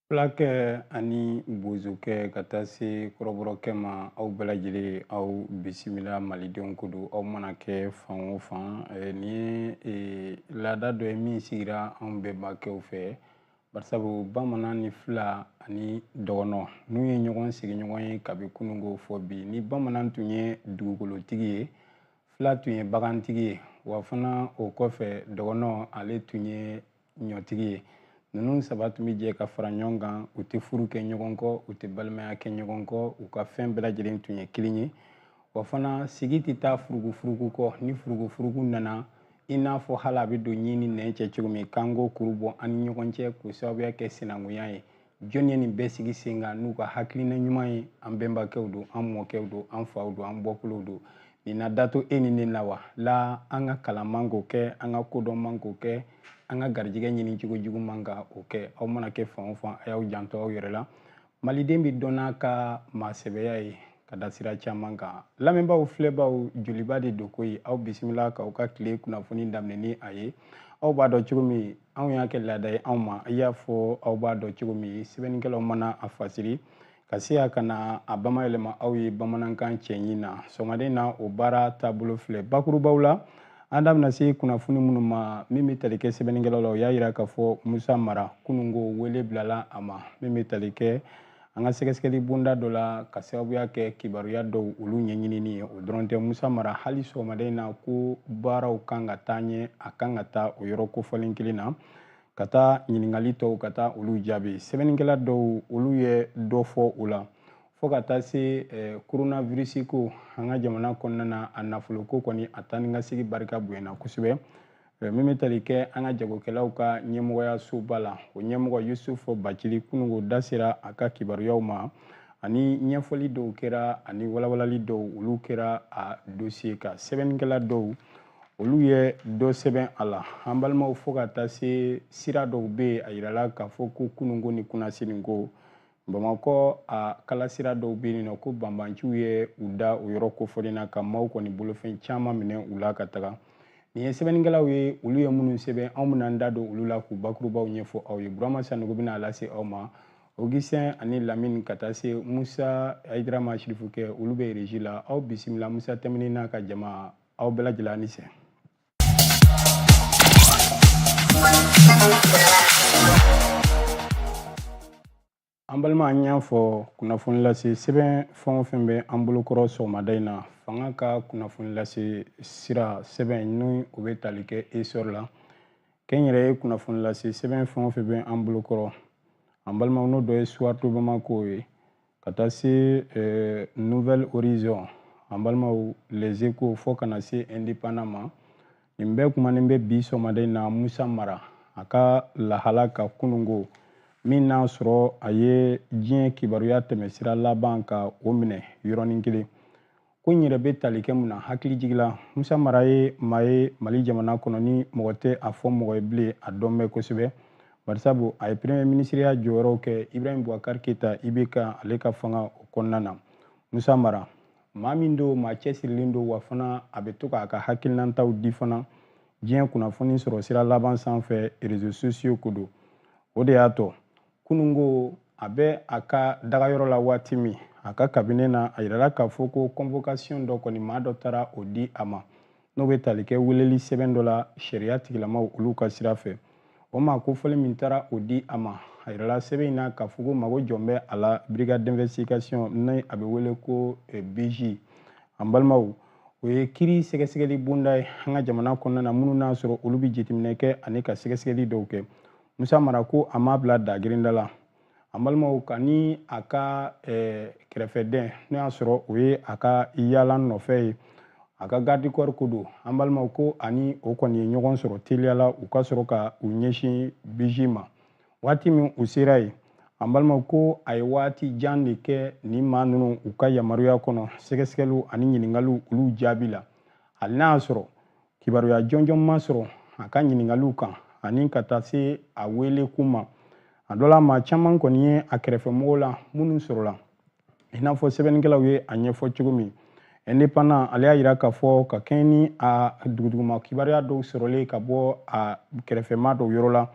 Fulakɛ ani bozokɛ ka taa se kɔrɔbɔrɔkɛ ma aw bɛɛ lajɛlen aw bisimila malidenw ko don aw mana kɛ fan o fan ni ye laada dɔ ye min sigira anw bɛnbakɛw fɛ barisabu bamanan ni fila ani dɔgɔnɔ n'u ye ɲɔgɔn sigiɲɔgɔn ye kabi kunungo fɔ bi ni bamanan tun ye dugukolotigi ye fila tun ye bagantigi ye wa fana o kɔfɛ dɔgɔnɔ ale tun ye ɲɔtigi ye ninnu saba tun bɛ jɛ ka fara ɲɔgɔn kan u tɛ furu kɛ ɲɔgɔn kɔ u tɛ balimaya kɛ ɲɔgɔn kɔ u ka fɛn bɛɛ lajɛlen tun ye kelen ye wa fana sigi tɛ taa furugufurugu kɔ ni furugufurugu nana i n'a fɔ hali a bɛ don ɲin ni nɛn cɛ cogo min k'an k'o kuru bɔ an ni ɲɔgɔn cɛ k'o sababuya kɛ sinankunya ye jɔn ye nin bɛɛ sigi sen kan n'u ka hakilina ɲuman ye an bɛnbakɛw don an mɔkɛw don an faw don an bɔkolow don nin na dato e ni ne la wa la an ka kalan man k'o kɛ an ka kodɔn man k'o kɛ an ka garijɛgɛ ɲini cogo jugu man ka o kɛ aw mana kɛ fan o fan a y'aw janto aw yɛrɛ la maliden bɛ dɔn n'a ka maasɛbɛya ye ka da sira caman kan lamɛnbaaw filɛbaaw joliba de don ko ye aw bisimila k'aw ka tile kunnafoni daminɛ ni a ye aw b'a dɔn cogo min anw y'a kɛ laada ye anw ma i y'a fɔ aw b'a dɔn cogo min sɛbɛnnikɛlaw mana a fasiri ka se a kana a bamayɛlɛma aw ye bamanankan cɛɲi na sɔgɔmaden na o baara taabolo filɛ bakurubaw la an da bɛna se kunnafoni minnu ma min bɛ tali kɛ sɛbɛnnikɛlaw la o y'a jira k'a fɔ musa mara kunungo wele bilala a ma min bɛ tali kɛ an ka sɛgɛsɛgɛli bonda dɔ la ka sababuya kɛ kibaruya dɔw olu ɲɛɲinini ye o dɔrɔn tɛ musa mara hali sɔgɔmaden na ko baaraw kan ka taa ɲɛ a kan ka taa o yɔrɔ kofɔlen kelen na ka taa ɲininkali tɔw ka taa olu jaabi sɛbɛnnikɛla dɔw olu ye dɔ fɔ o la fo ka taa se coronavirus ko an ka jamana kɔnɔna na a nafoloko kɔni a taa ni ka segi barika bonyana kosɛbɛ min bɛ tali kɛ an ka jagokɛlaw ka ɲɛmɔgɔya soba la o ɲɛmɔgɔ Yusufu Bacili kunungo da sera a ka kibaruyaw ma ani ɲɛfɔli dɔw kɛra ani walawalali dɔw olu kɛra a dossier kan sɛbɛnnikɛla dɔw olu ye dɔ sɛbɛn a la an balimaw fo ka taa se sira dɔw bɛ yen a yirala k'a fɔ ko kunungo ni kunnasini ko Bamakɔ a kala sira dɔw bɛ yen nɔ ko banbanciw ye u da o yɔrɔ kofɔlen na ka maaw kɔni bolofɛn caman minɛ u la ka taga nin ye sɛbɛnnikɛlaw ye olu ye minnu sɛbɛn anw bɛna an da don olu la k'u bakurubaw ɲɛfɔ aw ye Burama Sanogo bɛna a lase aw ma Augustin ani Lamine ka taa se Musa Ayidarama Sirifukɛ olu bɛ régie la aw bisimila Musa Tɛmɛni n'a ka jama aw bɛɛ lajɛlen ani sɛ an balima an y'a fɔ kunnafoni lase sɛbɛn fɛn o fɛn bɛ an bolokɔrɔ sɔgɔmada in na fanga ka kunnafoni lase sira sɛbɛn n'o o bɛ tali kɛ essor la kɛnyɛrɛ ye kunnafoni lase sɛbɛn fɛn o fɛn bɛ an bolokɔrɔ an balimaw n'o dɔ ye Suwarto Bamako ye ka taa se Nouvelle Horizon an balimaw Les Échos fo kana se Indépendant ma nin bɛɛ kumanen bɛ bi sɔgɔmada in na Musa Mara a ka lahala ka kunungo min n'a sɔrɔ a ye diɲɛ kibaruya tɛmɛsira laban ka o minɛ yɔrɔnin kelen ko n yɛrɛ bɛ tali kɛ mun na hakili jigila Musa Mara ye maa ye Mali jamana kɔnɔ ni mɔgɔ tɛ a fɔ mɔgɔ ye bilen a dɔn bɛ kosɛbɛ barisabu a ye premier ministeriya jɔyɔrɔw kɛ Ibrahim Boubacar Keita IBK ale ka fanga o kɔnɔna na Musa Mara maa min don maa cɛsirilen don wa fana a bɛ to k'a ka hakilinataw di fana diɲɛ kunnafoni sɔrɔ sira laban sanfɛ réseaux sociaux ko don o de y'a tɔ kunungo a bɛ a ka dagayɔrɔ la waati min a ka cabinet na a yirala k'a fɔ ko convocation dɔ kɔni maa dɔ taara o di a ma n'o bɛ tali kɛ weleli sɛbɛn dɔ la sariya tigilamaw olu ka sira fɛ o maa kofɔlen min taara o di a ma a yirala sɛbɛn in na k'a fɔ ko mago jɔ bɛ a la brigade d'investigation ni a bɛ wele ko BJ an balimaw o ye kiiri sɛgɛsɛgɛli bonda ye an ka jamana kɔnɔna na minnu n'a sɔrɔ olu bɛ jateminɛ kɛ ani ka sɛgɛsɛgɛli dɔw kɛ Musa Mara ko a m'a bila dagirinda la an balimaw ka ni a ka kɛrɛfɛdɛn n'o y'a sɔrɔ o ye a ka yaala nɔfɛ ye a ka garde corps ko don an balimaw ko ani o kɔni ye ɲɔgɔn sɔrɔ teliya la u ka sɔrɔ ka u ɲɛsin BJ ma waati min u sera yen an balimaw ko a ye waati jan de kɛ ni maa ninnu u ka yamaruya kɔnɔ sɛgɛsɛgɛliw ani ɲininkaliw olu jaabi la hali n'a y'a sɔrɔ kibaruya jɔnjɔn ma sɔrɔ a ka ɲininkaliw kan ani ka taa se a wele kuma a dɔ la maa caman kɔni ye a kɛrɛfɛmɔgɔw la minnu sɔrɔla i n'a fɔ sɛbɛnnikɛlaw ye a ɲɛfɔ cogo min indépendant ale y'a yira k'a fɔ ka kɛɲɛ ni a duguduguma kibaruya dɔw sɔrɔlen ka bɔ a kɛrɛfɛma dɔw yɔrɔ la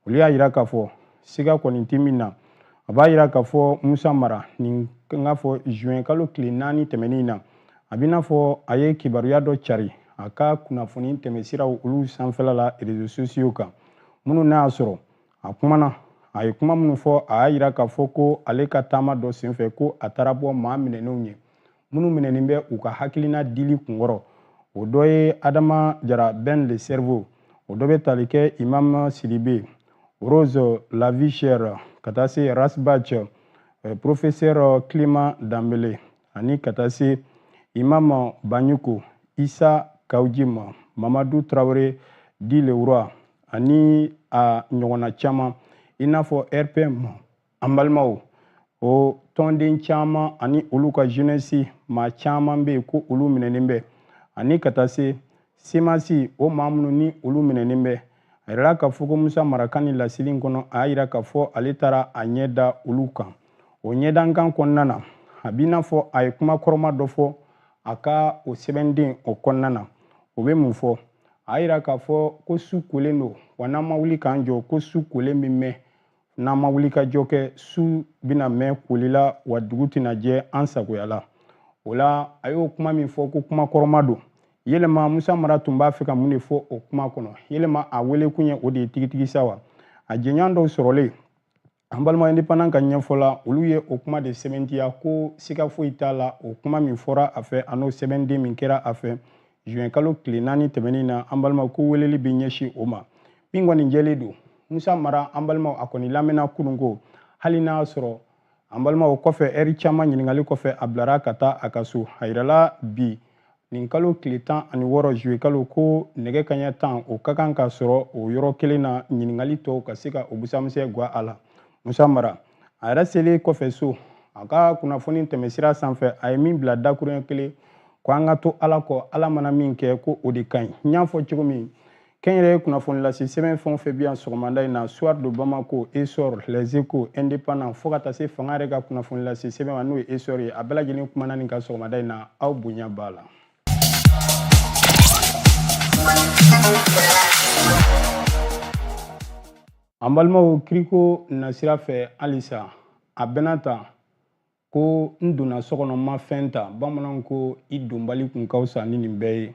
olu y'a yira k'a fɔ siga kɔni tɛ min na a b'a yira k'a fɔ Musa Mara nin k'a fɔ juin kalo tile 4 tɛmɛnin na a b'i n'a fɔ a ye kibaruya dɔ cari a ka kunnafoni tɛmɛsiraw olu sanfɛla la réseaux sociaux kan minnu n'a y'a sɔrɔ a kumana a ye kuma minnu fɔ a y'a yira k'a fɔ ko ale ka taama dɔ senfɛ ko a taara bɔ maa minɛnenw ye minnu minɛnen bɛ u ka hakilina dili kunkɔrɔ o dɔ ye Adama Jara Ben le cerveau o dɔ bɛ tali kɛ Imam Sidibe Rose la vie chère ka taa se Rasbach professeur Clément Dambele ani ka taa se Imam Banyuko Isa Kaujim Mamadou Traoré Di le Roi ani a ɲɔgɔnna caman i n'a fɔ RPM an balimaw o tɔnden caman ani olu ka jeunesse maa caman bɛ yen ko olu minɛnen bɛ ani ka taa se semasi o maa minnu ni olu minɛnen bɛ a yirala k'a fɔ ko Musa Mara ka nin laseli in kɔnɔ a y'a yira k'a fɔ ale taara a ɲɛ da olu kan o ɲɛdankan kɔnɔna na a b'i n'a fɔ a ye kuma kɔrɔma dɔ fɔ a ka o sɛbɛnden o kɔnɔna na o bɛ mun fɔ a y'a yira k'a fɔ ko su kolen don wa n'an ma wuli k'an jɔ ko su kolen bɛ mɛn n'an ma wuli ka jɔ kɛ su bɛna mɛn koli la wa dugu tɛna jɛ an sagoya la o la a y'o kuma min fɔ ko kuma kɔrɔma don yɛlɛma Musa Mara tun b'a fɛ ka mun de fɔ o kuma kɔnɔ yɛlɛma a wele kun ye o de ye tigitigi sa wa a jɛɲɔgɔn dɔw sɔrɔlen an balima indépendant ka ɲɛfɔ la olu ye o kuma de sɛbɛntiya ko siga foyi t'a la o kuma min fɔra a fɛ a n'o sɛbɛnden min kɛra a fɛ juin kalo tile 4 tɛmɛnin na an balima ko weleli bɛ ɲɛsin o ma min kɔni jɛlen don Musa Mara an balimaw a kɔni lamɛnna kunun ko hali n'a y'a sɔrɔ an balimaw kɔfɛ ɛri caman ɲininkali kɔfɛ a bilara ka taa a ka so a yirala bi nin kalo tile 16 juillet kalo ko nɛgɛ kaɲɛ 10 o ka kan ka sɔrɔ o yɔrɔ kelen na ɲininkali tɔw ka se ka o busamisɛ gwa a la Musa Mara a yɛrɛ selen kɔfɛ so a ka kunnafoni tɛmɛsira sanfɛ a ye min bila dakuruɲɛ kelen ko an ka to Ala kɔ Ala mana min kɛ ko o de ka ɲi n y'a fɔ cogo min kɛnyɛrɛye kunnafoni lase sɛbɛn fɛn o fɛn bɛ yan sɔgɔmada in na Soir de Bamako Essor Les Échos Indépendant fo ka taa se fanga yɛrɛ ka kunnafoni lase sɛbɛn ma n'o ye Essor ye a bɛɛ lajɛlen kumana nin ka sɔgɔmada in na aw bonya b'a la. An balimaw kiriko nasira fɛ halisa a bɛna ta ko n donna so kɔnɔ ma fɛn ta bamananw ko i donbali kun ka fisa ni nin bɛɛ ye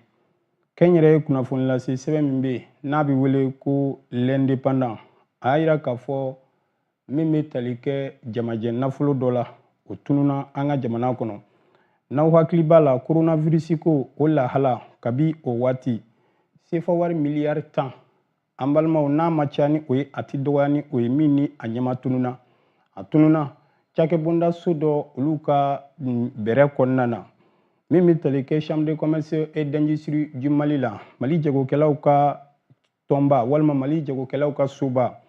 kɛnyɛrɛye kunnafoni lase sɛbɛn min bɛ yen n'a bɛ wele ko l'indépendant a y'a yira k'a fɔ min bɛ tali kɛ jamajɛ nafolo dɔ la o tununa an ka jamana kɔnɔ n'aw hakili b'a la coronavirus ko o lahala kabi o waati sefa wari miliyari 10 an balimaw n'a ma ca ni o ye a ti dɔgɔya ni o ye min ni a ɲɛma tununa a tununa cakɛbonda so dɔ olu ka bɛrɛ kɔnɔna na min bɛ tali kɛ chambre de commerce et d'industrie du Mali la Mali jagokɛlaw ka tɔnba walima Mali jagokɛlaw ka soba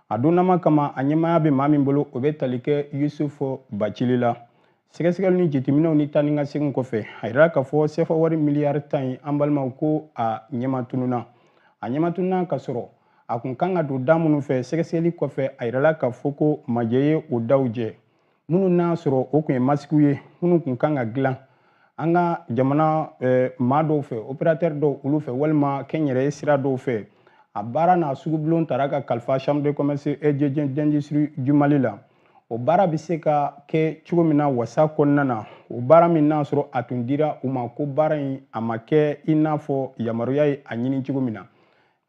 a donnama kama a ɲɛmaya bɛ maa min bolo o bɛ tali kɛ Yusufu Bacili la sɛgɛsɛgɛli ni jateminɛw ni taa ni ka segin kɔfɛ a yira k'a fɔ sefa wari miliyari 10 ye an balimaw ko a ɲɛma tununa ka sɔrɔ a kun kan ka don da minnu fɛ sɛgɛsɛgɛli kɔfɛ a yirala k'a fɔ ko majɛ ye o daw jɛ minnu n'a sɔrɔ o kun ye masikiw ye minnu kun kan ka dilan an ka jamana maa dɔw fɛ opérateur dɔw olu fɛ walima kɛnyɛrɛye sira dɔw fɛ a baara n'a sugubulon taara ka kalifa chambre de commerce et d'industrie du Mali la o baara bɛ se ka kɛ cogo min na wasa kɔnɔna na o baara min n'a sɔrɔ a tun dira u ma ko baara in a ma kɛ i n'a fɔ yamaruya ye a ɲini cogo min na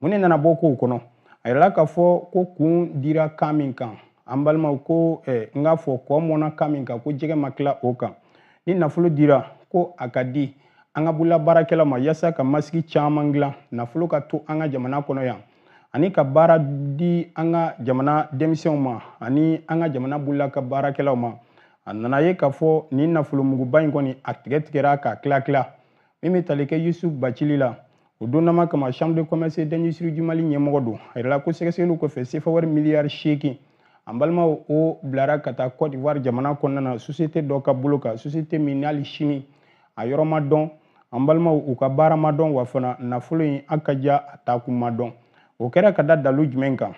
mun de nana bɔ kow kɔnɔ a yirala k'a fɔ ko kun dira kan min kan an balimaw ko n k'a fɔ kɔ mɔna kan min kan ko jɛgɛ ma tila o kan ni nafolo dira ko a ka di an ka bolola baarakɛlaw ma yaasa ka masigi caman dilan nafolo ka to an ka jamana kɔnɔ yan ani ka baara di an ka jamana denmisɛnw ma ani an ka jamana bolola ka baarakɛlaw ma a nana ye k'a fɔ nin nafolomuguba in kɔni a tigɛra ka tila min bɛ tali kɛ Yusufu Bacili la o donnama kama chambre de commerce et d'industrie du Mali ɲɛmɔgɔ don a yirala ko sɛgɛsɛgɛliw kɔfɛ sefa wari miliyari 8 an balimaw o bilara ka taa Côte d'Ivoire jamana kɔnɔna na société dɔ ka bolo kan société min n'ali sini a yɔrɔ ma dɔn an balimaw u ka baara ma dɔn wa fana nafolo in a ka ja a taakun ma dɔn o kɛra ka da dalu jumɛn kan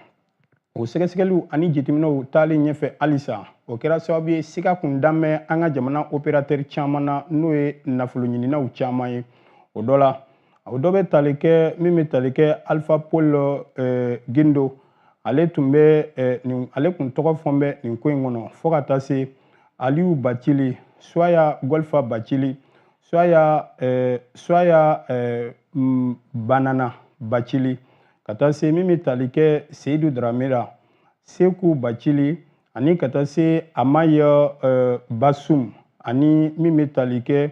o sɛgɛsɛgɛliw ani jateminɛw taalen ɲɛfɛ halisa o kɛra sababu ye siga kun damɛ an ka jamana opérateur caman na n'o ye nafolo ɲininaw caman ye o dɔ la o dɔ bɛ tali kɛ min bɛ tali kɛ Alpha Paul Gindo ale tun tɔgɔ fɔn bɛ nin ko in kɔnɔ fo ka taa se Aliyu Bacili Suaya Golfa Bacili Suaya Banana Bacili ka taa se min bɛ tali kɛ Seydou Dramera Seku Bacili ani ka taa se Amaya Basum ani min bɛ tali kɛ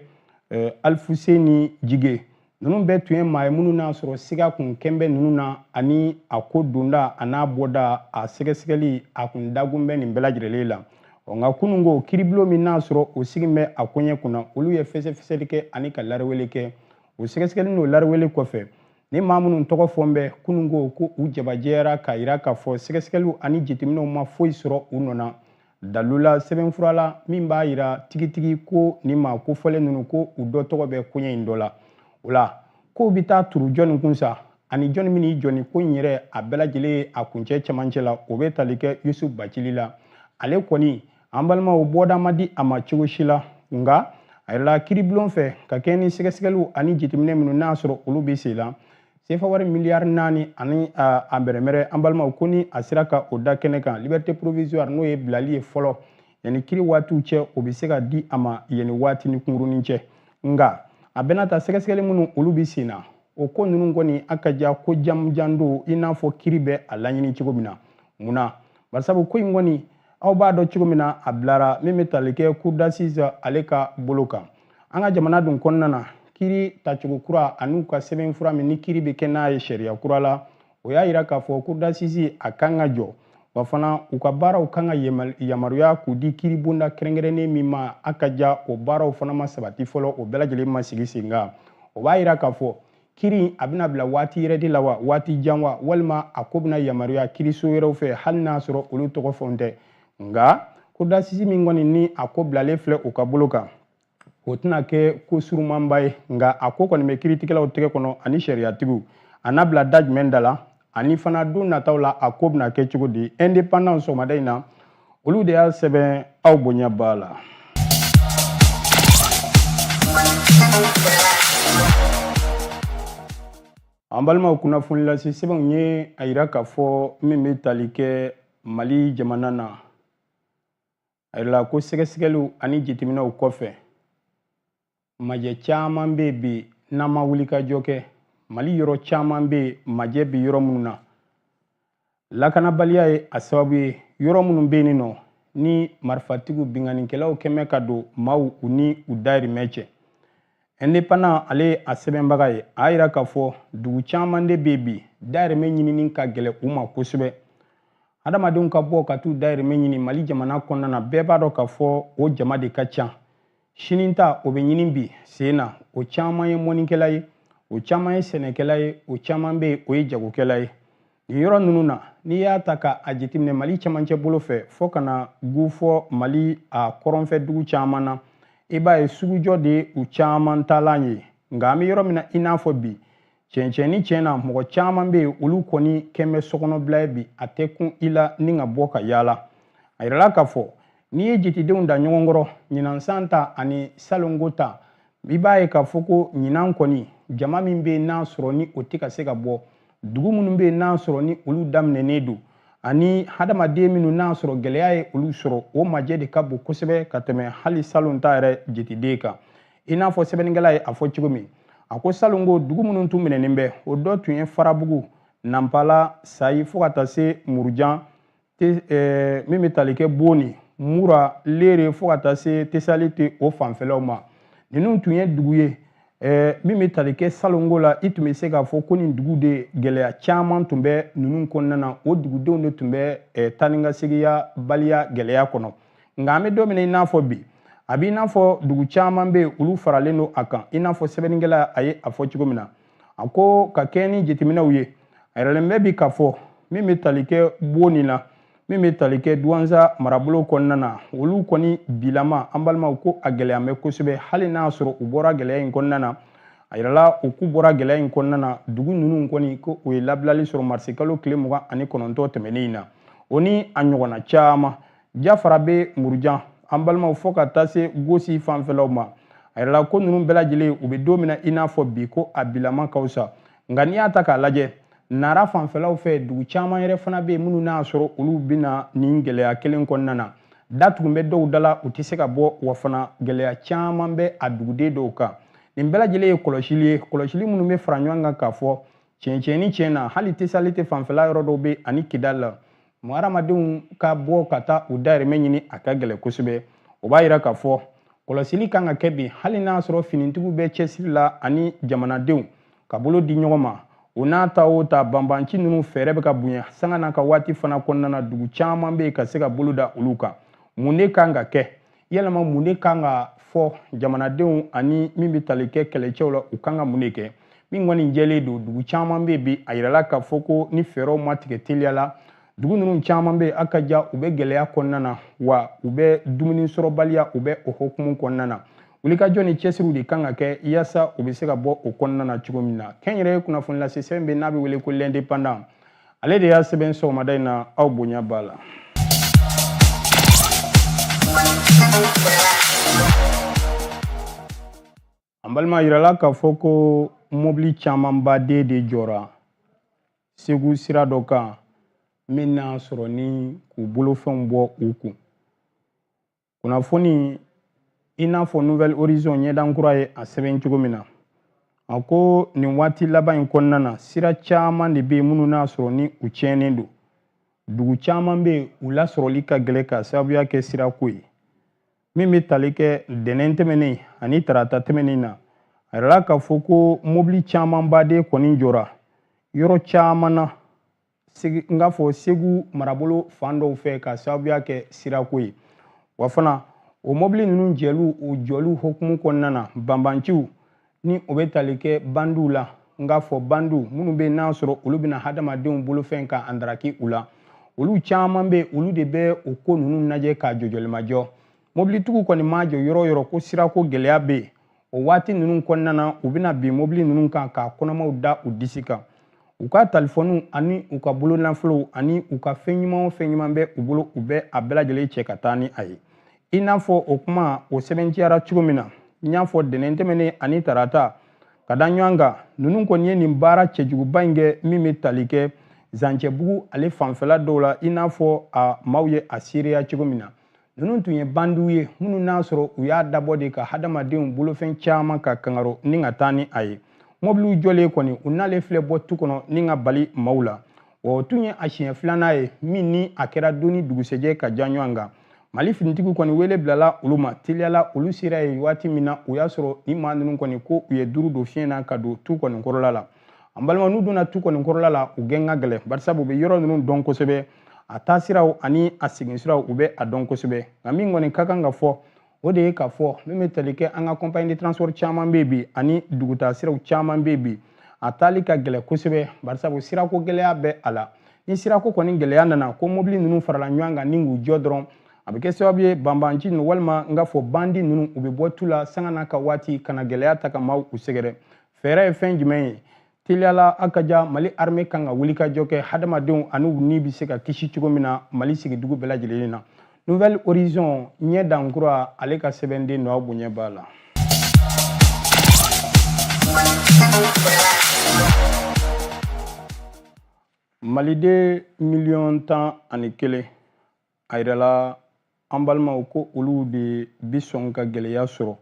Alfuseni Jige ninnu bɛɛ tun ye maa ye minnu n'a sɔrɔ siga kun kɛnbɛ ninnu na ani a ko donda a n'a bɔda a sɛgɛsɛgɛli a kun dagun bɛ nin bɛɛ lajɛlen la nka kunun ko kiribulon min n'a sɔrɔ o sigin bɛ a koɲɛ kunna olu ye fɛsɛfɛsɛli kɛ ani ka lariwele kɛ o sɛgɛsɛgɛli n'o lariwele kɔfɛ ni maa minnu tɔgɔ fɔn bɛ kunun ko u jabajɛra k'a yira k'a fɔ sɛgɛsɛgɛliw ani jateminɛw ma foyi sɔrɔ u nɔ na dalu la sɛbɛnfura la min b'a yira tigitigi ko nin maa kofɔlen ninnu ko u dɔ tɔgɔ bɛ koɲɛ in dɔ la o la kow bɛ taa turu jɔnni kun sa ani jɔnni min y'i jɔ nin ko in yɛrɛ a bɛɛ lajɛlen ye a kuncɛ cɛmancɛ la o bɛ tali kɛ Yusufu Bacili la ale kɔni an balimaw bɔda ma di a ma cogo si la nka a yɛrɛla kiribulon fɛ ka kɛ ni sɛgɛsɛgɛliw ani jateminɛ minnu n'a sɔrɔ olu bɛ sen la sefa wari miliyari 4 ani a bɛrɛmɛrɛ an balimaw ko ni a sera ka o da kɛnɛ kan liberté provisoire n'o ye bilali ye fɔlɔ yanni kiri waatiw cɛ o bɛ se ka di a ma yanni waati ni kunkurunin cɛ nka a bɛna ta sɛgɛsɛgɛli minnu olu bɛ sen na o ko ninnu kɔni a ka ja ko jamujan don i n'a fɔ kiri bɛ a laɲini cogo min na munna barisabu ko in kɔni aw b'a dɔn cogo min na a bilara min bɛ tali kɛ cour d'assises ale ka bolo kan an ka jamana dun kɔnɔna na kiri tacogo kura ani ka sɛbɛnfura min ni kiri bɛ kɛ n'a ye sariya kura la o y'a yira k'a fɔ cour d'assises a kan ka jɔ wa fana u ka baaraw kan ka yamaruya k'u di kiri bonda kɛrɛnkɛrɛnnen min ma a ka ja o baaraw fana ma sabati fɔlɔ o bɛɛ lajɛlen ma sigi sen kan o b'a yira k'a fɔ kiri a bɛna bila waati yɛrɛ de la wa waati jan wa walima a ko bɛna yamaruya kiriso wɛrɛw fɛ hali n'a sɔrɔ olu tɔgɔ fɛnw tɛ nka cour d'assises min kɔni ni a ko bilalen filɛ u ka bolo kan o tɛna kɛ ko surumanba ye nka a ko kɔni bɛ kiritigɛlaw tɛgɛ kɔnɔ ani sariyatigiw a n'a bila da jumɛn da la ani fana don nataw la a ko bɛna kɛ cogo di indépendant sɔgɔmada in na olu de y'a sɛbɛn aw bonya b'a la. an balimaw kunnafoni lase sɛbɛnw ye a yira k'a fɔ min bɛ tali kɛ Mali jamana na a yirala ko sɛgɛsɛgɛliw ani jateminɛw kɔfɛ majɛ caman bɛ yen bi n'an ma wuli ka jɔ kɛ Mali yɔrɔ caman bɛ yen majɛ bɛ yɔrɔ minnu na lakanabaliya ye a sababu ye yɔrɔ minnu bɛ yen nɔ ni marifatigiw binganikɛlaw kɛmɛ ka don maaw u ni u dayirimɛ cɛ indépendant ale a sɛbɛnbaga ye a yira k'a fɔ dugu caman de bɛ yen bi dayirimɛ ɲinini ka gɛlɛn u ma kosɛbɛ adamadenw ka bɔ ka t'u dayirimɛ ɲini Mali jamana kɔnɔna na bɛɛ b'a dɔn k'a fɔ o jama de ka ca sini ta o bɛ ɲini bi sen na o caman ye mɔnikɛla ye o caman ye sɛnɛkɛla ye o caman bɛ yen o ye jagokɛla ye nin yɔrɔ ninnu na n'i y'a ta k'a jateminɛ Mali camancɛ bolo fɛ fo ka na gu fɔ Mali a kɔrɔnfɛ dugu caman na i b'a ye sugujɔ de ye u caman taalan ye nka an bɛ yɔrɔ min na i n'a fɔ bi cɛncɛn ni cɛn na mɔgɔ caman bɛ yen olu kɔni kɛn bɛ sokɔnɔbila ye bi a tɛ kun i la ni ka bɔ ka yaala a yirala k'a fɔ n'i ye jitidenw da ɲɔgɔn kɔrɔ ɲinan ta ani salongo ta i b'a ye k'a fɔ ko ɲinan kɔni jama min bɛ yen n'a sɔrɔ ni o tɛ ka se ka bɔ dugu minnu bɛ yen n'a sɔrɔ ni olu daminɛnen don ani hadamaden minnu n'a sɔrɔ gɛlɛya ye olu sɔrɔ o majɛ de ka bon kosɛbɛ ka tɛmɛ hali salon ta yɛrɛ jitiden kan i n'a fɔ sɛbɛnnikɛla ye a fɔ cogo min a ko salongo dugu minnu tun minɛnen bɛ o dɔ tun ye farabugu nampala sayi fo ka taa se murujan min bɛ tali kɛ boni mura leere fo ka taa se tesali tɛ o fanfɛlaw ma ninnu tun ye dugu ye min bɛ tali kɛ salongo la i tun bɛ se k'a fɔ ko nin dugu de gɛlɛya caman tun bɛ ninnu kɔnɔna na o dugudenw de tun bɛ taa ni ka seginya baliya gɛlɛya kɔnɔ nka an bɛ don min na i n'a fɔ bi a b'i n'a fɔ dugu caman bɛ yen olu faralen don a kan i n'a fɔ sɛbɛnnikɛla a ye a fɔ cogo min na a ko ka kɛ ni jateminɛw ye a yɛrɛlen bɛ bi k'a fɔ min bɛ tali kɛ boni la min bɛ tali kɛ Douentza marabolo kɔnɔna na olu kɔni bilama an balimaw ko a gɛlɛya bɛ kosɛbɛ hali n'a sɔrɔ u bɔra gɛlɛya in kɔnɔna na a yirala u k'u bɔra gɛlɛya in kɔnɔna na dugu ninnu kɔni ko o ye labilali sɔrɔ marisi kalo tile 29 tɛmɛnen in na o ni a ɲɔgɔnna caman. Jafara bɛ Murujan an balimaw fɔ ka taa se Gosi fanfɛlaw ma. A yɛrɛ la ko ninnu bɛɛ lajɛlen u bɛ don min na i n'a fɔ bi ko a bilama ka wusa. Nka n'i y'a ta k'a lajɛ Nara fanfɛlaw fɛ dugu caman yɛrɛ fana bɛ yen minnu n'a sɔrɔ olu bɛna nin gɛlɛya kelen kɔnɔna na. Da tugun bɛ dɔw da la u tɛ se ka bɔ wa fana gɛlɛya caman bɛ a duguden dɔw kan. Nin bɛɛ lajɛlen ye kɔlɔsili ye kɔlɔsili minnu bɛ fara ɲɔgɔn kan k'a fɔ tiɲɛ ni tiɲɛ na hali Tesalite fanfɛla yɔrɔ dɔw bɛ ani Kidali la. Mɔgɔ hadamadenw ka bɔ ka taa u dahirimɛ ɲini a ka gɛlɛn kosɛbɛ. O b'a jira k'a fɔ kɔlɔsili kan ka kɛ bi hali n'a sɔrɔ finitigiw bɛ cɛsiri la ani jamanadenw ka bolo di ɲɔgɔn ma. O n'a ta o ta banbanci ninnu fɛɛrɛ bɛ ka bonya sanga n'a ka waati fana kɔnɔna na dugu caman bɛ yen ka se ka bolo da olu kan. Mun de kan ka kɛ yalama mun de kan ka fɔ jamanadenw ani min bɛ tali kɛ kɛlɛcɛw la u kan ka mun de kɛ min kɔni jɛlen don dugu caman bɛ bi a yirala k'a fɔ ko ni fɛɛrɛw ma tigɛ teliya la dugu ninnu caman bɛ a ka ja u bɛ gɛlɛya kɔnɔna na wa u bɛ dumuni sɔrɔbaliya u bɛ o hokumu kɔnɔna na. Wulikajɔ ni cɛsiriw de kan ka kɛ yaasa u bɛ se ka bɔ o kɔnɔna na cogo min na. Kɛnyɛrɛye kunnafoni lase sɛbɛn bɛ n'a bɛ wele ko l'indépendant ale de y'a sɛbɛn sɔgɔmada in na aw bonya b'a la. An balima yirala k'a fɔ ko mobili camanba de jɔra Segu sira dɔ kan min n'a sɔrɔ ni k'u bolofɛnw bɔ u kun. Kunnafoni i n'a fɔ Nouvelle Horizon ɲɛdan kura ye a sɛbɛn cogo min na. A ko nin waati laban in kɔnɔna na sira caman de bɛ yen minnu n'a sɔrɔ ni u tiɲɛnen don. Dugu caman bɛ yen u lasɔrɔli ka gɛlɛn ka sababuya kɛ sirako ye. Min bɛ tali kɛ ntɛnɛn tɛmɛnen ani tarata tɛmɛnen na. A yirala k'a fɔ ko mobili camanba de kɔni jɔra yɔrɔ caman na n k'a fɔ Segu marabolo fan dɔw fɛ ka sababuya kɛ sirako ye. Wa fana o mobili ninnu jɛlu o jɔlu hokumu kɔnɔna na banbanciw ni o bɛ tali kɛ bandiw la n k'a fɔ bandiw minnu bɛ n'a sɔrɔ olu bɛna hadamadenw bolofɛn ka andaraki u la. Olu caman bɛ olu de bɛ o ko ninnu lajɛ k'a jɔjɔlimajɔ. Mobilitigiw kɔni ma jɔ yɔrɔ yɔrɔ ko sirako gɛlɛya bɛ yen. O waati ninnu kɔnɔna na u bɛna bin mobili ninnu kan k'a kɔnɔmaw da u disi kan. U ka telefɔniw ani u ka bolonafolow ani u ka fɛn ɲuman o fɛn ɲuman bɛ u bolo u bɛ a bɛɛ lajɛlen cɛ ka taa ni a ye. I n'a fɔ o kuma o sɛbɛntiyara cogo min na n y'a fɔ ntɛnɛn tɛmɛnen ani tarata ka da ɲɔgɔn kan ninnu kɔni ye nin baara cɛjuguba in kɛ min bɛ tali kɛ Zancɛbugu ale fanfɛla dɔw la i n'a fɔ a maaw ye a seereya cogo min na. Ninnu tun ye bandiw ye minnu n'a sɔrɔ u y'a dabɔ de ka hadamadenw bolofɛn caman ka kangaro ni ka taa ni a ye. Mobiliw jɔlen kɔni u n'ale filɛ bɔ tu kɔnɔ ni ka bali maaw la. Wa o tun ye a siɲɛ filanan ye min ni a kɛra don ni dugusɛjɛ ka ja ɲɔgɔn kan. Mali finitigiw kɔni wele bilala olu ma teliyala olu sera ye waati min na o y'a sɔrɔ ni maa ninnu kɔni ko u ye duru don fiɲɛ na ka don tu kɔni kɔrɔla la. An balima n'u donna tu kɔni kɔrɔla la u gɛn ka gɛlɛn barisa u bɛ yɔrɔ ninnu dɔn kosɛbɛ. A taa siraw ani a segin siraw u bɛ a dɔn kosɛbɛ. Nka min kɔni ka kan ka fɔ o de ye k'a fɔ min bɛ tali kɛ an ka compagnie de transport caman bɛ bi ani dugutaa siraw caman bɛ bi. A taali ka gɛlɛn kosɛbɛ barisa sirako gɛlɛya bɛ a la. Ni sirako kɔni gɛlɛya nana ko mobili ninnu farala ɲɔgɔn kan ni k'u jɔ dɔrɔn a bɛ kɛ sababu ye banbanci ninnu walima n k'a fɔ bandi ninnu u bɛ bɔ tu la sanga n'a ka waati kana gɛlɛya ta ka maaw u sɛgɛrɛ. Fɛɛrɛ ye fɛn jumɛn ye? Teliyala a ka ja Mali armée kan ka wulikajɔ kɛ hadamadenw ani u ni bɛ se ka kisi cogo min na Mali sigidugu bɛɛ lajɛlen na. Nouvelle Horizon ɲɛdan kura ale ka sɛbɛnden don aw bonya b'a la. Maliden 10,11 a yirala an balimaw ko olu de bi sɔn ka gɛlɛya sɔrɔ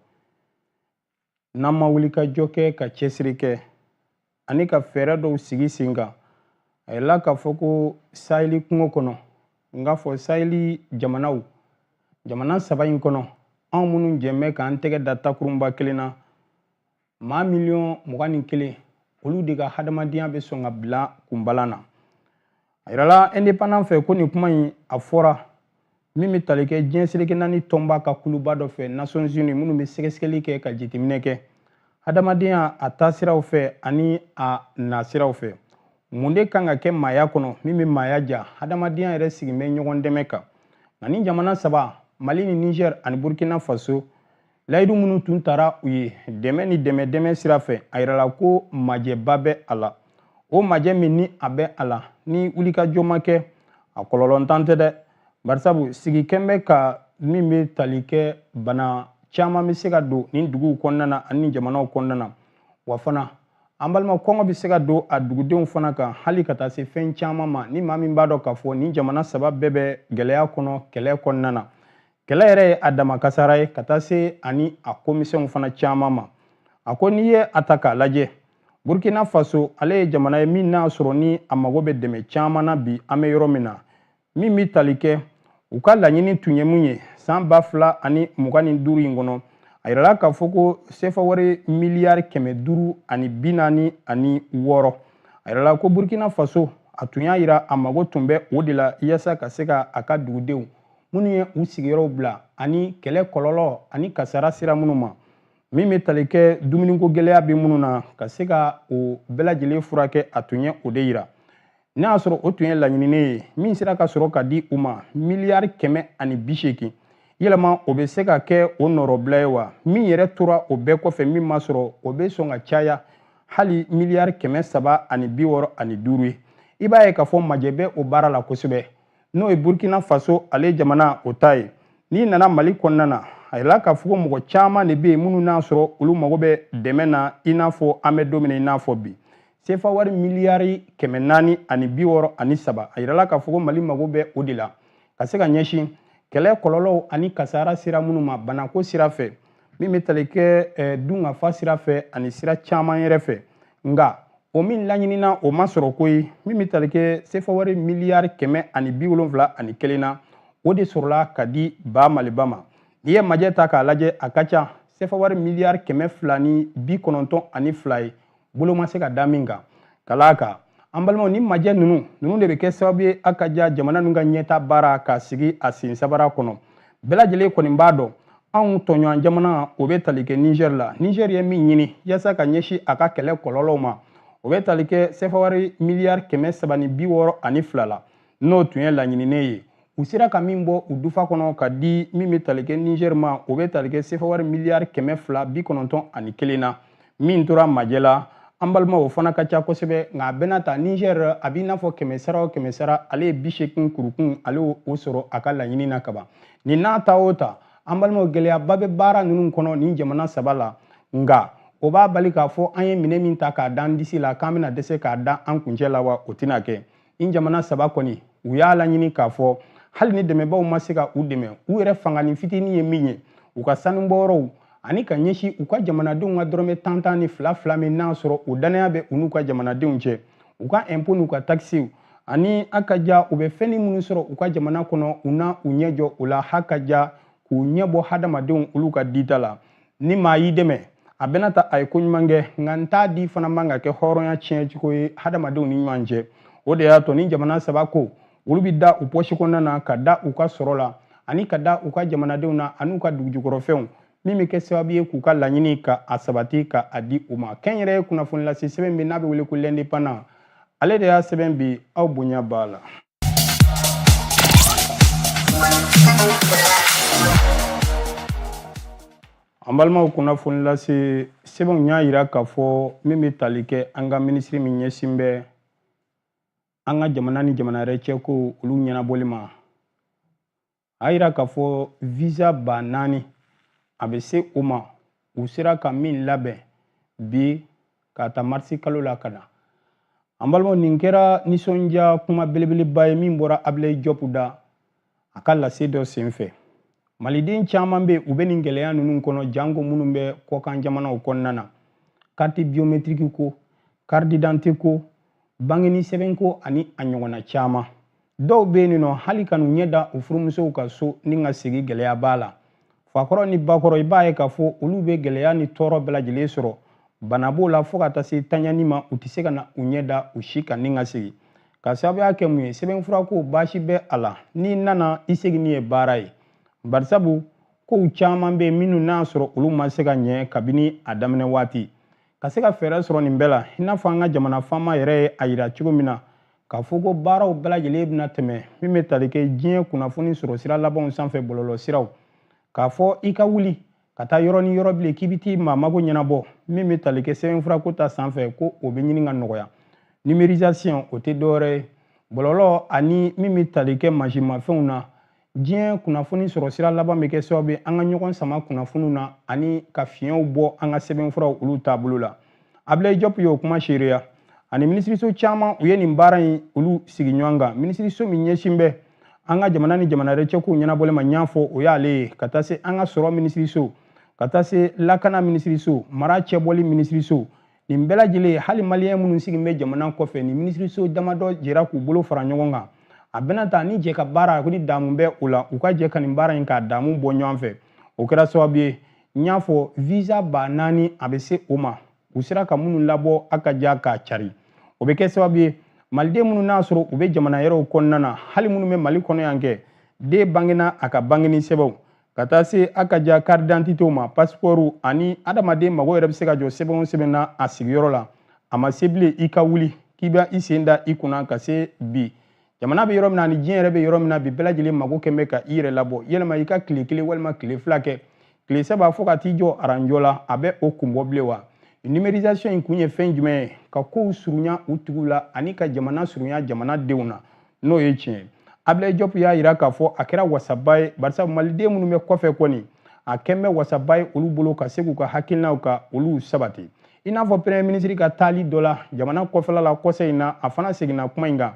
n'an ma wulikajɔ kɛ ka cɛsiri kɛ ani ka fɛɛrɛ dɔw sigi sen kan. A yirala k'a fɔ ko Saheli kungo kɔnɔ n k'a fɔ Saheli jamanaw jamana 3 in kɔnɔ anw minnu jɛn bɛ k'an tɛgɛ da takurunba kelen na maa 21,000,000 olu de ka hadamadenya bɛ sɔn ka bila kunbalan na. A yirala indépendant fɛ ko nin kuma in a fɔra min bɛ tali kɛ diɲɛ seleke naani tɔnba ka kuluba dɔ fɛ Nations Unies minnu bɛ sɛgɛsɛgɛli kɛ ka jateminɛ kɛ hadamadenya a taasiraw fɛ ani a nasiraw fɛ. Mun de kan ka kɛ maaya kɔnɔ min bɛ maaya ja hadamadenya yɛrɛ sigin bɛ ɲɔgɔn dɛmɛ kan. Nka ni jamana 3 Mali ni Niger ani Burkina Faso layidu minnu tun taara u ye dɛmɛ ni dɛmɛ sira fɛ a yirala ko majɛba bɛ a la. O majɛ min ni a bɛ a la ni wulikajɔ ma kɛ a kɔlɔlɔntan tɛ dɛ. Barisabu sigi kɛnbɛ ka min bɛ tali kɛ bana caman bɛ se ka don nin duguw kɔnɔna na ani jamanaw kɔnɔna na. Wa fana an balima kɔngɔ bɛ se ka don a dugudenw fana kan hali ka taa se fɛn caman ma ni maa min b'a dɔn k'a fɔ nin jamana saba bɛɛ bɛ gɛlɛya kɔnɔ kɛlɛ kɔnɔna na. Kɛlɛ yɛrɛ ye a dama kasara ye ka taa se ani a komisɛnw fana caman ma. A ko n'i ye a ta k'a lajɛ Burkina Faso ale ye jamana ye min n'a sɔrɔ ni a mago bɛ dɛmɛ caman na bi an bɛ yɔrɔ min na. Min bɛ tali kɛ u ka laɲini tun ye mun ye san 2025 in kɔnɔ a yirala k'a fɔ ko CFA wari miliyari 546 a yirala ko Burkina Faso a tun y'a yira a mago tun bɛ o de la yaasa ka se ka a ka dugudenw minnu ye u sigiyɔrɔw bila ani kɛlɛ kɔlɔlɔ ani kasara sira minnu ma min bɛ tali kɛ dumuniko gɛlɛya bɛ minnu na ka se ka o bɛɛ lajɛlen furakɛ a tun ye o de yira. N'a y'a sɔrɔ o tun ye laɲininen ye min sera ka sɔrɔ ka di u ma miliyari 180 yɛlɛma o bɛ se ka kɛ o nɔrɔbila ye wa min yɛrɛ tora o bɛɛ kɔfɛ min ma sɔrɔ o bɛ sɔn ka caya hali miliyari 365 ye. I b'a ye k'a fɔ majɛ bɛ o baara la kosɛbɛ n'o ye Burkina Faso ale jamana o ta ye. N'i nana Mali kɔnɔna na a yirala k'a fɔ ko mɔgɔ caman de bɛ yen minnu n'a sɔrɔ olu mago bɛ dɛmɛ na i n'a fɔ an bɛ don min na i n'a fɔ bi. CFA wari miliyari 463 a yirala k'a fɔ ko Mali mago bɛ o de la ka se ka ɲɛsin kɛlɛ kɔlɔlɔw ani kasara sira minnu ma banako sira fɛ min bɛ tali kɛ dunkafa sira fɛ ani sira caman yɛrɛ fɛ. Nka o min laɲinina o ma sɔrɔ ko ye min bɛ tali kɛ CFA wari miliyari 171 na o de sɔrɔla ka di ba Maliba ma. N'i ye majɛ ta k'a lajɛ a ka ca CFA wari miliyari 292 ye bolo ma se ka da min kan. Ka d'a kan an balimaw ni majɛ ninnu de bɛ kɛ sababu ye a ka ja jamana ninnu ka ɲɛta baara ka sigi a sen sabara kɔnɔ. Bɛɛ lajɛlen kɔni b'a dɔn anw tɔɲɔgɔn jamana o bɛ tali kɛ Niger la. Niger ye min ɲini yaasa ka ɲɛsin a ka kɛlɛ kɔlɔlɔw ma o bɛ tali kɛ CFA wari miliyari 362 la n'o tun ye laɲininen ye. U sera ka min bɔ u dufa kɔnɔ ka di min bɛ tali kɛ Niger ma o bɛ tali kɛ CFA wari miliyari 291 na min tora majɛ la. An balima o fana ka ca kosɛbɛ nka a bɛɛ n'a ta Niger a b'i n'a fɔ 100 ale ye 80 kurukun ale o sɔrɔ a ka laɲini na kaban. Nin n'a ta o ta an balimaw gɛlɛyaba bɛ baara ninnu kɔnɔ nin jamana saba la nka o b'a bali k'a fɔ an ye minɛ min ta k'a da an disi la k'an bɛna dɛsɛ k'a da an kuncɛ la wa o tɛna kɛ. Nin jamana saba kɔni u y'a laɲini k'a fɔ hali ni dɛmɛbaw ma se ka u dɛmɛ u yɛrɛ fangani fitinin ye min ye u ka sanubɔyɔrɔw ani ka ɲɛsin u ka jamanadenw ka dɔrɔmɛ 10 ni 2 min n'a sɔrɔ o danaya bɛ u n'u ka jamanadenw cɛ u ka impôt n'u ka taxes ani a ka ja u bɛ fɛn minnu sɔrɔ u ka jamana kɔnɔ u na u ɲɛ jɔ o la ha ka ja k'u ɲɛ bɔ hadamadenw olu ka dita la. Ni maa y'i dɛmɛ a bɛna ta a ye ko ɲuman kɛ nka n t'a di fana man ka kɛ hɔrɔnya tiɲɛcogo ye hadamadenw ni ɲɔgɔn cɛ. O de y'a to ni jamana saba ko olu bɛ da u pɔsi kɔnɔna na ka da u ka sɔrɔ la ani ka da u ka jamanadenw na ani u ka dugujukɔrɔfɛnw min bɛ kɛ sababu ye k'u ka laɲini ka a sabati ka a di u ma. Kɛnyɛrɛye kunnafoni lase sɛbɛn min n'a bɛ wele ko l'indépendant ale de y'a sɛbɛn bi aw bonya b'a la. An balimaw kunnafoni lase sɛbɛnw y'a yira k'a fɔ min bɛ tali kɛ an ka minisiri min ɲɛsin bɛ an ka jamana ni jamana wɛrɛ cɛ ko olu ɲɛnabɔli ma a yira k'a fɔ visa 4,000 a bɛ se o ma u sera ka min labɛn bi ka ta marisi kalo la ka na. An balimaw nin kɛra nisɔndiya kuma belebeleba ye min bɔra Abilaye Diop da a ka lase dɔ senfɛ. Maliden caman bɛ u bɛ nin gɛlɛya ninnu kɔnɔ jango minnu bɛ kɔkan jamanaw kɔnɔna na. Carte biométrique ko, carte d'identité ko, bangeni sɛbɛn ko ani a ɲɔgɔnna caman. Dɔw bɛ yen nɔ hali ka n'u ɲɛ da u furumusow ka so ni ka segin gɛlɛya b'a la. Fakɔrɔ ni bakɔrɔ i b'a ye k'a fɔ olu bɛ gɛlɛya ni tɔɔrɔ bɛɛ lajɛlen sɔrɔ. Bana b'o la fo ka taa se taɲani ma u tɛ se ka na u ɲɛ da u si kan ni ka segin. Ka sababuya kɛ mun ye sɛbɛnfura ko baasi bɛ a la n'i nana i seginni ye baara ye. Barisabu kow caman bɛ yen minnu n'a sɔrɔ olu ma se ka ɲɛ kabini a daminɛ waati. Ka se ka fɛɛrɛ sɔrɔ nin bɛɛ la i n'a fɔ an ka jamana faama yɛrɛ ye a yira cogo min na k'a fɔ ko baaraw bɛɛ lajɛlen bɛna tɛmɛ min bɛ tali kɛ diɲɛ kunnafoni sɔrɔ sira labanw sanfɛ bɔlɔlɔ siraw. K'a fɔ i ka wuli ka taa yɔrɔ ni yɔrɔ bilen k'i bɛ t'i maa mago ɲɛnabɔ min bɛ tali kɛ sɛbɛnfura ko ta sanfɛ ko o bɛ ɲini ka nɔgɔya. Numérisation o tɛ dɔwɛrɛ ye bɔlɔlɔ ani min bɛ tali kɛ mansimafɛnw na diɲɛ kunnafoni sɔrɔ sira laban bɛ kɛ sababu ye an ka ɲɔgɔn sama kunnafoniw na ani ka fiɲɛw bɔ an ka sɛbɛnfuraw olu taabolo la. Ablaye Diop y'o kuma seereya ani minisiriso caman u ye nin baara in olu sigi ɲɔgɔn kan. Minisiriso min ɲɛsin bɛ an ka jamana ni jamana wɛrɛ cɛkow ɲɛnabɔli ma ɲ'a fɔ o y'ale ye ka taa se an ka sɔrɔ minisiriso ka taa se lakana minisiriso mara cɛbɔli minisiriso nin bɛɛ lajɛlen hali maliyɛn minnu sigin bɛ jamana kɔfɛ ni minisiriso damadɔ jɛra k'u bolo fara ɲɔgɔn kan a bɛna ta ni jɛ ka baara ko ni daamu bɛ o la u ka jɛ ka nin baara in k'a daamu bɔ ɲɔgɔn fɛ o kɛra sababu ye n y'a fɔ visa 4,000 a bɛ se o ma u sera ka minnu labɔ a ka ja k'a cari o bɛ kɛ sababu ye maliden minnu n'a sɔrɔ u bɛ jamana yɛrɛw kɔnɔna na hali minnu bɛ mali kɔnɔ yan kɛ den bangena a ka bangeni sɛbɛnw ka taa se a ka ja carte d'identité ma passeport ani adamaden mago yɛrɛ bɛ se ka jɔ sɛbɛn o sɛbɛn na a sigiyɔrɔ la a ma se bilen i ka wuli k'i bɛ i sen da i kunna ka se bi jamana bɛ yɔrɔ min na ani diɲɛ yɛrɛ bɛ yɔrɔ min na bi bɛɛ lajɛlen mago kɛ bɛ ka i yɛrɛ labɔ yɛlɛma i ka tile 1 walima tile 2 kɛ tile 3 fo ka t'i jɔ aranjɔ la a bɛ o kun bɔ bilen wa numérisation in kun ye fɛn jumɛn ye ka kow surunya u tigiw la ani ka jamana surunya jamanadenw na n'o ye tiɲɛ ye Ablaye Diop y'a yira k'a fɔ a kɛra wasaba ye barisa maliden minnu bɛ kɔfɛ kɔni a kɛn bɛ wasaba ye olu bolo ka se k'u ka hakilinaw ka olu sabati i n'a fɔ premier ministre ka taali dɔ la jamana kɔfɛla la kɔsɛ in na a fana seginna kuma in kan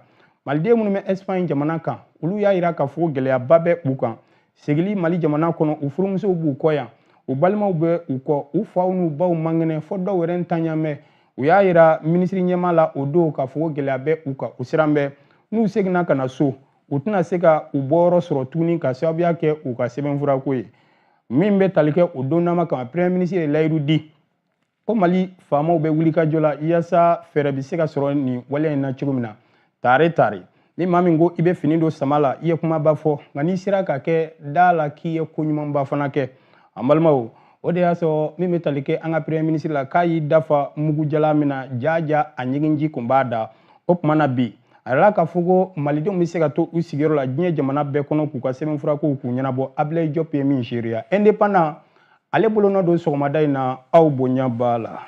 maliden minnu bɛ Espagne jamana kan olu y'a yira k'a fɔ gɛlɛyaba bɛ u kan segili Mali jamana kɔnɔ u furumusow b'u kɔ yan u balimaw bɛ u kɔ u faw n'u baw mangɛnɛ fɔ dɔw yɛrɛ ntanya mɛn u y'a yira minisiri ɲɛmaa la o don k'a fɔ gɛlɛya bɛ u kan u siran bɛ n'u seginna ka na so u tɛna se ka u bɔyɔrɔ sɔrɔ tuguni ka sababuya kɛ u ka sɛbɛnfurako ye min bɛ tali kɛ o don nama kama premier ministre ye layidu di ko Mali faamaw bɛ wuli ka jɔ la yaasa fɛɛrɛ bɛ se ka sɔrɔ nin waleya in na cogo min na tare ni maa min ko i bɛ fini don sama la i ye kumaba fɔ nka n'i sera ka kɛ da la k'i ye ko ɲumanba fana kɛ an balimaw o de y'a sɔrɔ min bɛ tali kɛ an ka premier ministre la k'a y'i dafa mugujala min na jaja a ɲɛginji kun b'a da o tuma na bi a yɛrɛ k'a fɔ ko malidenw bɛ se ka to u sigiyɔrɔ la diɲɛ jamana bɛɛ kɔnɔ k'u ka sɛbɛnfurakow k'u ɲɛnabɔ Ablaye Diop ye min seereya indépendant ale bolonɔ don sɔgɔmada in na aw bonya b'a la.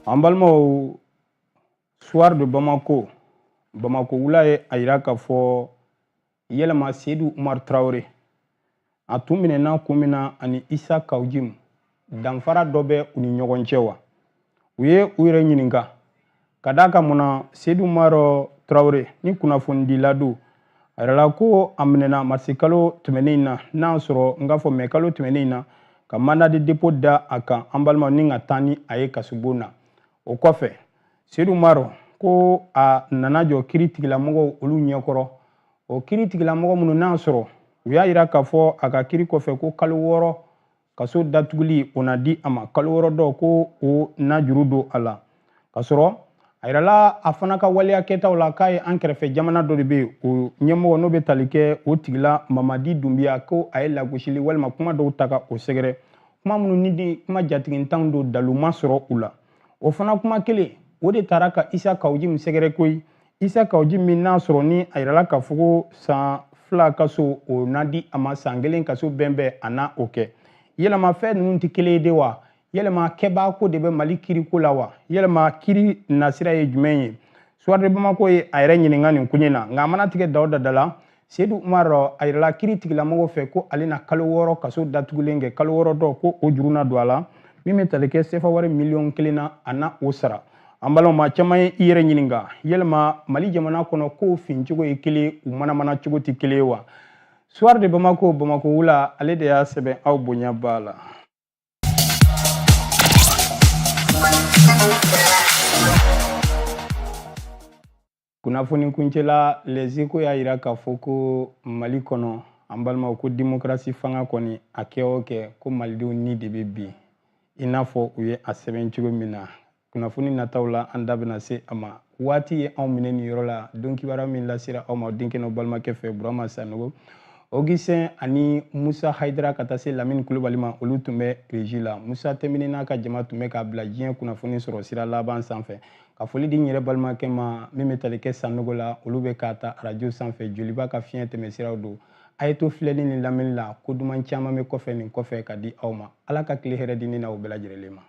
an balimaw soir de Bamako wula ye a yira k'a fɔ yɛlɛma Seydou Umar Traoré a tun minɛna kun min na ani Issa Kaoudim danfara dɔ bɛ u ni ɲɔgɔn cɛ wa u ye u yɛrɛ ɲininka ka d'a kan mun na Seydou Umar Traoré ni kunnafonidila don a yɛrɛla ko a minɛna marisi kalo tɛmɛnen in na n'a sɔrɔ n k'a fɔ mai kalo tɛmɛnen in na ka mandat de dépôt da a kan an balimaw ni ka taa ni a ye kasobon na o kɔfɛ Seydou Umar ko a nana jɔ kiiri tigilamɔgɔw olu ɲɛkɔrɔ o kiiri tigilamɔgɔ minnu n'a sɔrɔ u y'a yira k'a fɔ a ka kiiri kɔfɛ ko kalo 6 kaso datuguli o na di a ma kalo 6 dɔ ko o na juru don a la ka sɔrɔ a yirala a fana ka waleya kɛtaw la k'a ye an kɛrɛfɛ jamana dɔ de bɛ yen o ɲɛmɔgɔ n'o bɛ tali kɛ o tigila Mamadi Dunbiya ko a ye lagosili walima kuma dɔw ta ka o sɛgɛrɛ kuma minnu ni kuma jatigintanw don daluma sɔrɔ u la o fana kuma kelen o de taara ka Issa Kaoudim sɛgɛrɛ koyi Issa Kaoudim min n'a sɔrɔ ni a yirala k'a fɔ ko san 2 kaso o na di a ma san 1 kaso bɛnbɛn a na o kɛ yɛlɛma fɛn ninnu tɛ kelen ye de wa yɛlɛma kɛbaa ko de bɛ Mali kiiriko la wa yɛlɛma kiiri nasira ye jumɛn ye soir de Bamako ye a yɛrɛ ɲininka nin ko in na nka a mana tigɛ da o da la Seydou Umar a yirala kiiri tigilamɔgɔw fɛ ko ale na kalo 6 kaso datugulen kɛ kalo 6 dɔ ko o juru na don a la min bɛ tali kɛ CFA wari miliyɔn 1 na a na o sara an balimaw maa caman ye i yɛrɛ ɲininka yɛlɛma Mali jamana kɔnɔ ko fincogo ye kelen u manamana cogo tɛ kelen ye wa soir de Bamako wula ale de y'a sɛbɛn aw bonya b'a la. kunnafoni kuncɛla Les Echos y'a yira k'a fɔ ko Mali kɔnɔ an balimaw ko démocratie fanga kɔni a kɛ o kɛ ko malidenw ni de bɛ bin i n'a fɔ u ye a sɛbɛn cogo min na kunnafoni nataw la an da bɛna se a ma waati ye anw minɛ nin yɔrɔ la don kibaruya min lasera aw ma denkɛ n'aw balimakɛ fɛ Burama Sanogo Augustin ani Musa Haidara ka taa se Lamini Kulubali ma olu tun bɛ régie la Musa Tɛmini n'a ka jama tun bɛ k'a bila diɲɛ kunnafoni sɔrɔ sira laban sanfɛ ka foli di n yɛrɛ balimakɛ ma min bɛ tali kɛ Sanogo la olu bɛ k'a ta radio sanfɛ joliba ka fiɲɛ tɛmɛ siraw don a ye to filɛli ni lamɛnni la ko duman caman bɛ kɔfɛ nin kɔfɛ ka di aw ma Ala ka tile hɛrɛ di ne n'aw bɛɛ lajɛlen ma.